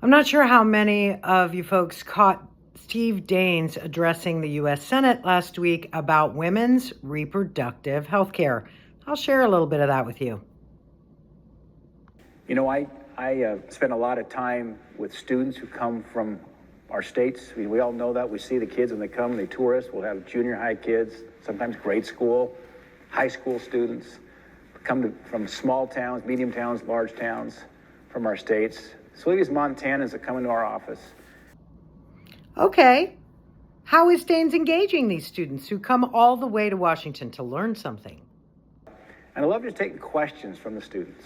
I'm not sure how many of you folks caught Steve Daines addressing the U.S. Senate last week about women's reproductive health care. I'll share a little bit of that with you. You know, I spend a lot of time with students who come from our states. We all know that. We see the kids when they come, they tour us. We'll have junior high kids, sometimes grade school, high school students, from small towns, medium towns, large towns from our states. So these Montanans that come into our office. Okay. How is Daines engaging these students who come all the way to Washington to learn something? And I love just taking questions from the students.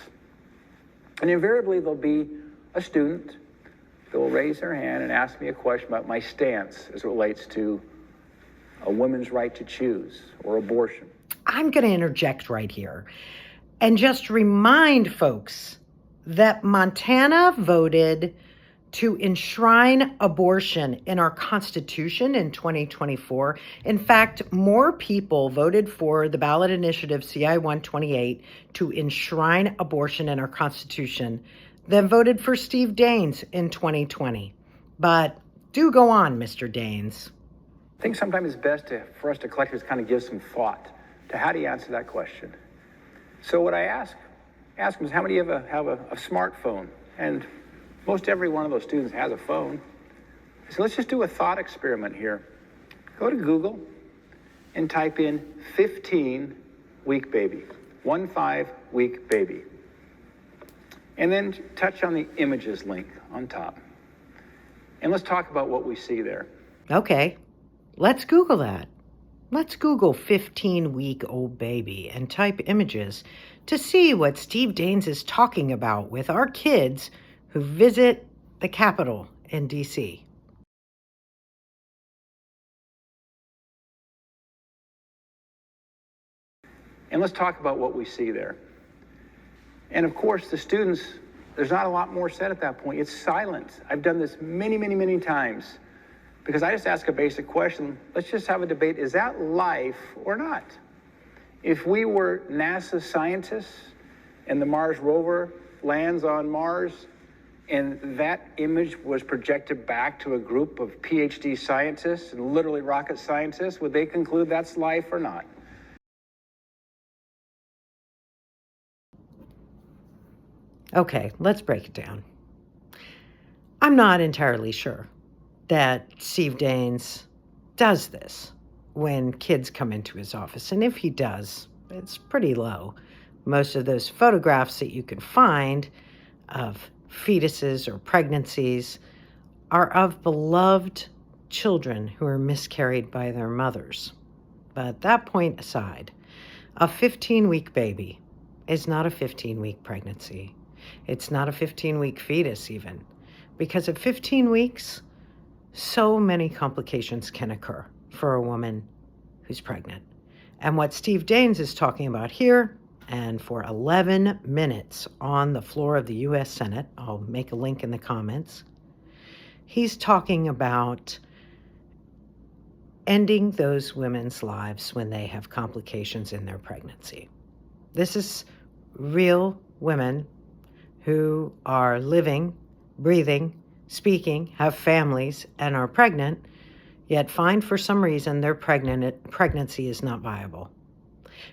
And invariably, there'll be a student that will raise their hand and ask me a question about my stance as it relates to a woman's right to choose or abortion. I'm going to interject right here and just remind folks that Montana voted to enshrine abortion in our Constitution in 2024. In fact, more people voted for the ballot initiative CI 128 to enshrine abortion in our Constitution than voted for Steve Daines in 2020. But do go on, Mr. Daines. I think sometimes it's best for us to collectively kind of give some thought to how do you answer that question. So what I ask them is, how many of you have a smartphone? And most every one of those students has a phone. So let's just do a thought experiment here. Go to Google and type in 15-week baby, 15-week baby. And then touch on the images link on top. And let's talk about what we see there. Okay, let's Google that. Let's Google 15-week-old baby and type images to see what Steve Daines is talking about with our kids who visit the Capitol in D.C. And let's talk about what we see there. And of course, the students, there's not a lot more said at that point. It's silent. I've done this many, many, many times because I just ask a basic question. Let's just have a debate. Is that life or not? If we were NASA scientists and the Mars rover lands on Mars and that image was projected back to a group of PhD scientists and literally rocket scientists, would they conclude that's life or not? Okay, let's break it down. I'm not entirely sure that Steve Daines does this when kids come into his office. And if he does, it's pretty low. Most of those photographs that you can find of fetuses or pregnancies are of beloved children who are miscarried by their mothers. But that point aside, a 15-week baby is not a 15-week pregnancy. It's not a 15-week fetus even, because at 15 weeks, so many complications can occur for a woman who's pregnant. And what Steve Daines is talking about here, and for 11 minutes on the floor of the U.S. Senate, I'll make a link in the comments, he's talking about ending those women's lives when they have complications in their pregnancy. This is real women who are living, breathing, speaking, have families, and are pregnant, yet find for some reason their pregnancy is not viable.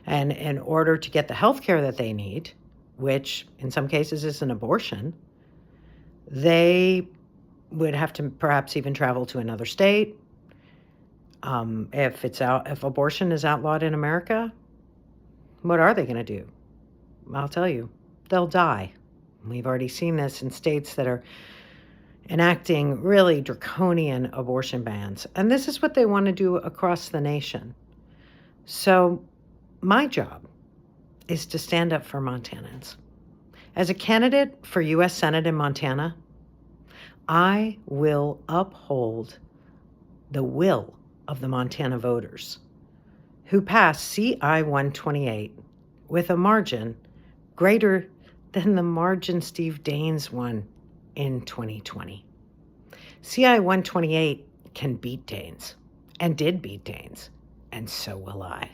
And in order to get the health care that they need, which in some cases is an abortion, they would have to perhaps even travel to another state. If abortion is outlawed in America, what are they going to do? I'll tell you, they'll die. We've already seen this in states that are enacting really draconian abortion bans. And this is what they want to do across the nation. So my job is to stand up for Montanans. As a candidate for U.S. Senate in Montana, I will uphold the will of the Montana voters who passed CI 128 with a margin greater than the margin Steve Daines won in 2020. CI 128 can beat Daines, and did beat Daines, and so will I.